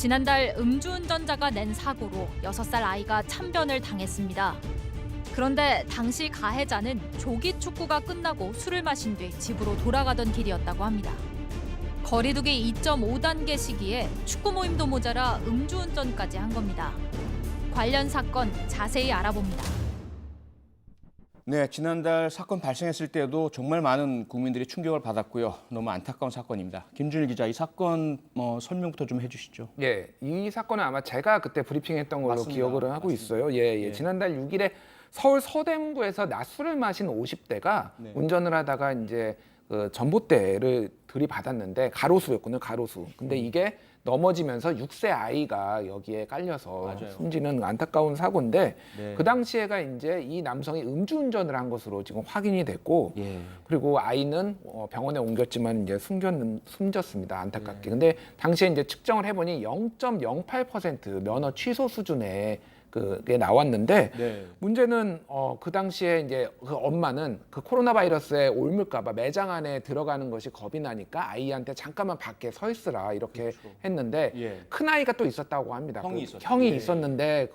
지난달 음주운전자가 낸 사고로 6살 아이가 참변을 당했습니다. 그런데 당시 가해자는 조기 축구가 끝나고 술을 마신 뒤 집으로 돌아가던 길이었다고 합니다. 거리두기 2.5단계 시기에 축구 모임도 모자라 음주운전까지 한 겁니다. 관련 사건 자세히 알아봅니다. 네, 지난달 사건 발생했을 때도 정말 많은 국민들이 충격을 받았고요. 너무 안타까운 사건입니다. 김준일 기자, 이 사건 설명부터 좀 해주시죠. 예, 이 사건은 아마 제가 그때 브리핑했던 걸로 맞습니다. 기억을 하고 맞습니다. 있어요. 예. 지난달 6일에 서울 서대문구에서 낮술을 마신 50대가 네. 운전을 하다가 이제 그 전봇대를 들이받았는데 가로수였군요, 가로수. 근데 이게 넘어지면서 6세 아이가 여기에 깔려서 맞아요. 숨지는 안타까운 사고인데 네. 그 당시에가 이제 이 남성이 음주운전을 한 것으로 지금 확인이 됐고 예. 그리고 아이는 병원에 옮겼지만 이제 숨졌습니다. 안타깝게. 근데 당시에 이제 측정을 해보니 0.08% 면허 취소 수준의 그게 나왔는데 네. 문제는 그 당시에 이제 그 엄마는 그 코로나 바이러스에 옮을까봐 매장 안에 들어가는 것이 겁이 나니까 아이한테 잠깐만 밖에 서 있으라 이렇게 그렇죠. 했는데 예. 큰 아이가 또 있었다고 합니다. 형이 그 있었죠. 형이 예. 있었는데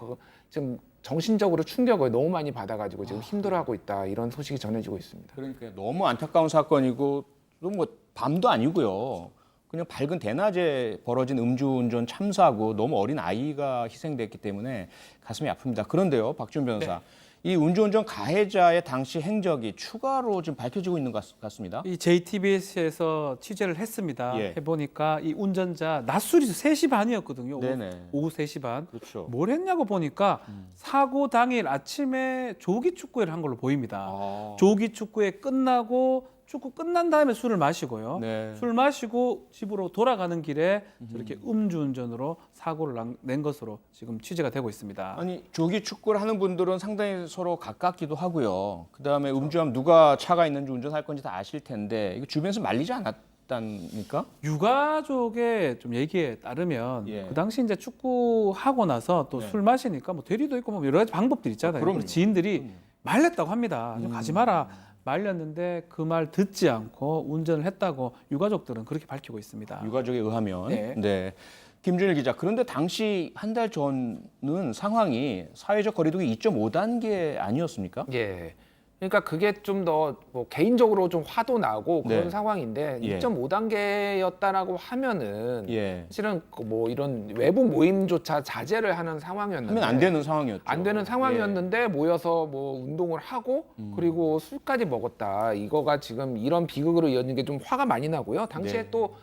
지금 정신적으로 충격을 너무 많이 받아가지고 지금 힘들어하고 있다 이런 소식이 전해지고 있습니다. 그러니까 너무 안타까운 사건이고 또 뭐 밤도 아니고요. 그냥 밝은 대낮에 벌어진 음주운전 참사고 너무 어린 아이가 희생됐기 때문에 가슴이 아픕니다. 그런데요, 박준 변호사. 이 음주운전 가해자의 당시 행적이 추가로 지금 밝혀지고 있는 것 같습니다. 이 JTBC에서 취재를 했습니다. 예. 해보니까 이 운전자 낮술이 3시 반이었거든요. 네네. 오후 3시 반. 그렇죠. 뭘 했냐고 보니까 사고 당일 아침에 조기 축구회를 한 걸로 보입니다. 아. 조기 축구회 끝나고 축구 끝난 다음에 술을 마시고요. 네. 술 마시고 집으로 돌아가는 길에 저렇게 음주운전으로 사고를 낸 것으로 지금 취재가 되고 있습니다. 아니 조기 축구를 하는 분들은 상당히 서로 가깝기도 하고요. 그다음에 음주하면 누가 차가 있는지 운전할 건지 다 아실 텐데 이거 주변에서 말리지 않았답니까? 유가족의 좀 얘기에 따르면 예. 그 당시 이제 축구하고 나서 또 네. 술 마시니까 뭐 대리도 있고 뭐 여러 가지 방법들이 있잖아요. 그럼요. 그래서 지인들이 말렸다고 합니다. 좀 가지 마라. 말렸는데 그 말 듣지 않고 운전을 했다고 유가족들은 그렇게 밝히고 있습니다. 유가족에 의하면. 네. 네. 김준일 기자. 그런데 당시 한 달 전은 상황이 사회적 거리두기 2.5단계 아니었습니까? 예. 그러니까 그게 좀 더 뭐 개인적으로 좀 화도 나고 그런 네. 상황인데 예. 2.5단계였다라고 하면은 예. 사실은 뭐 이런 외부 모임조차 자제를 하는 상황이었는데 하면 안 되는 상황이었죠. 안 되는 상황이었는데 모여서 뭐 운동을 하고 그리고 술까지 먹었다. 이거가 지금 이런 비극으로 이어진 게 좀 화가 많이 나고요. 당시에 네. 또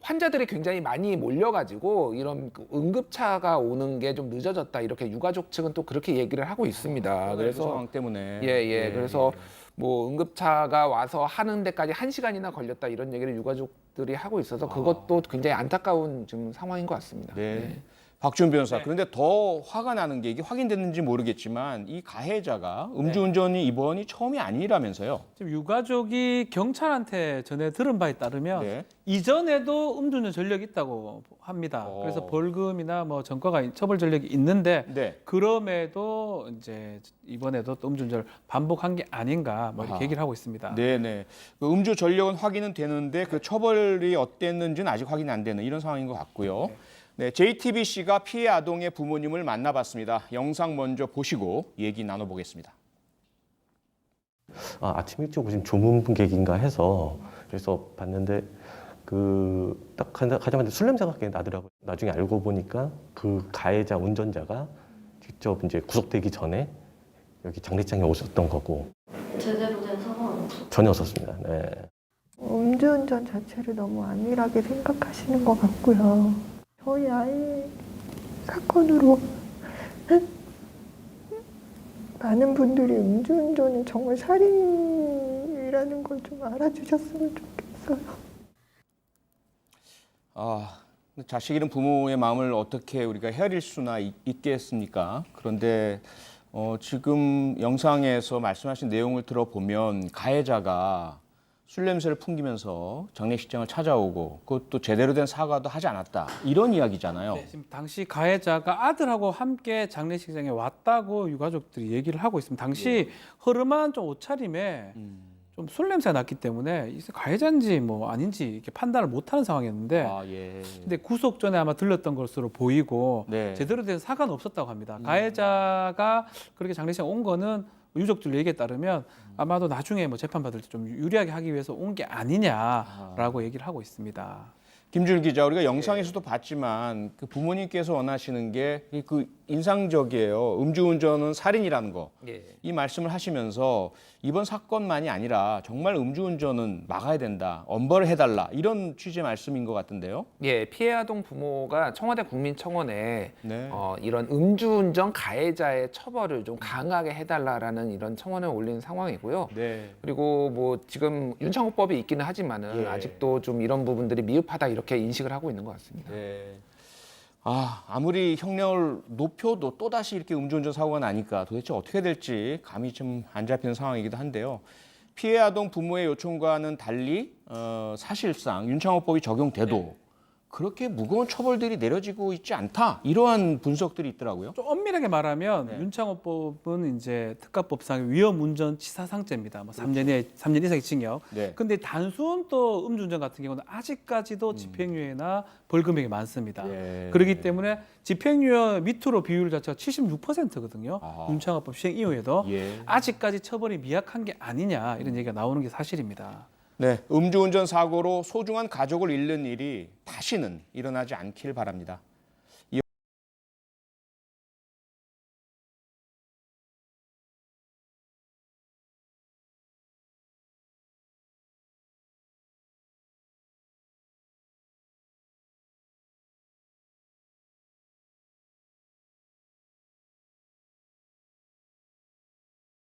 환자들이 굉장히 많이 몰려가지고 이런 응급차가 오는 게 좀 늦어졌다. 이렇게 유가족 측은 또 그렇게 얘기를 하고 있습니다. 그 그래서 상황 때문에. 예. 그래서 뭐 응급차가 와서 하는 데까지 1시간이나 걸렸다 이런 얘기를 유가족들이 하고 있어서 그것도 굉장히 안타까운 지금 상황인 것 같습니다. 네. 박준 변호사. 그런데 더 화가 나는 게 이게 확인됐는지 모르겠지만 이 가해자가 음주운전이 이번이 처음이 아니라면서요. 지금 유가족이 경찰한테 전해 들은 바에 따르면 네. 이전에도 음주운전 전력이 있다고 합니다. 그래서 벌금이나 뭐 전과가 처벌 전력이 있는데 네. 그럼에도 이제 이번에도 또 음주운전을 반복한 게 아닌가 뭐 이렇게 아하. 얘기를 하고 있습니다. 네네. 그 음주 전력은 확인은 되는데 그 처벌이 어땠는지는 아직 확인이 안 되는 이런 상황인 것 같고요. 네, JTBC가 피해 아동의 부모님을 만나봤습니다. 영상 먼저 보시고 얘기 나눠보겠습니다. 아침 일찍 오신 조문객인가 해서 그래서 봤는데 그 딱 가자마자 술 냄새가 꽤 나더라고요. 나중에 알고 보니까 그 가해자 운전자가 직접 이제 구속되기 전에 여기 장례장에 오셨던 거고 제대로 된 사과는 없었죠. 전혀 없었습니다. 네. 음주운전 자체를 너무 안일하게 생각하시는 것 같고요. 저희 아이 사건으로 많은 분들이 음주운전이 정말 살인이라는 걸 좀 알아주셨으면 좋겠어요. 자식 잃은 부모의 마음을 어떻게 우리가 헤아릴 수나 있겠습니까? 그런데 지금 영상에서 말씀하신 내용을 들어보면 가해자가 술 냄새를 풍기면서 장례식장을 찾아오고 그것도 제대로 된 사과도 하지 않았다. 이런 이야기잖아요. 네, 지금 당시 가해자가 아들하고 함께 장례식장에 왔다고 유가족들이 얘기를 하고 있습니다. 당시 허름한 좀 옷차림에 좀 술 냄새가 났기 때문에 이 가해자인지 뭐 아닌지 이렇게 판단을 못하는 상황이었는데 아, 예. 근데 구속 전에 아마 들렀던 것으로 보이고 네. 제대로 된 사과는 없었다고 합니다. 가해자가 그렇게 장례식장 온 거는 유족들 얘기에 따르면 아마도 나중에 뭐 재판받을 때 좀 유리하게 하기 위해서 온 게 아니냐라고 얘기를 하고 있습니다. 김준일 기자, 우리가 영상에서도 봤지만 그 부모님께서 원하시는 게 그 인상적이에요. 음주운전은 살인이라는 거. 예. 이 말씀을 하시면서 이번 사건만이 아니라 정말 음주운전은 막아야 된다, 엄벌을 해달라 이런 취지의 말씀인 것 같은데요. 예, 피해 아동 부모가 청와대 국민청원에 네. 이런 음주운전 가해자의 처벌을 좀 강하게 해달라라는 이런 청원을 올린 상황이고요. 네. 그리고 뭐 지금 윤창호법이 있기는 하지만은 예. 아직도 좀 이런 부분들이 미흡하다 이렇게 인식을 하고 있는 것 같습니다. 네. 아무리 형량을 높여도 또다시 이렇게 음주운전 사고가 나니까 도대체 어떻게 될지 감이 좀 안 잡히는 상황이기도 한데요. 피해 아동 부모의 요청과는 달리 사실상 윤창호법이 적용돼도 그렇게 무거운 처벌들이 내려지고 있지 않다. 이러한 분석들이 있더라고요. 좀 엄밀하게 말하면 네. 윤창호법은 이제 특가법상 위험운전치사상죄입니다. 뭐 3년 이상의 징역. 네. 근데 단순 또 음주운전 같은 경우는 아직까지도 집행유예나 벌금형이 많습니다. 예. 그렇기 때문에 집행유예 밑으로 비율 자체가 76%거든요. 아하. 윤창호법 시행 이후에도 예. 아직까지 처벌이 미약한 게 아니냐 이런 얘기가 나오는 게 사실입니다. 네, 음주운전 사고로 소중한 가족을 잃는 일이 다시는 일어나지 않길 바랍니다.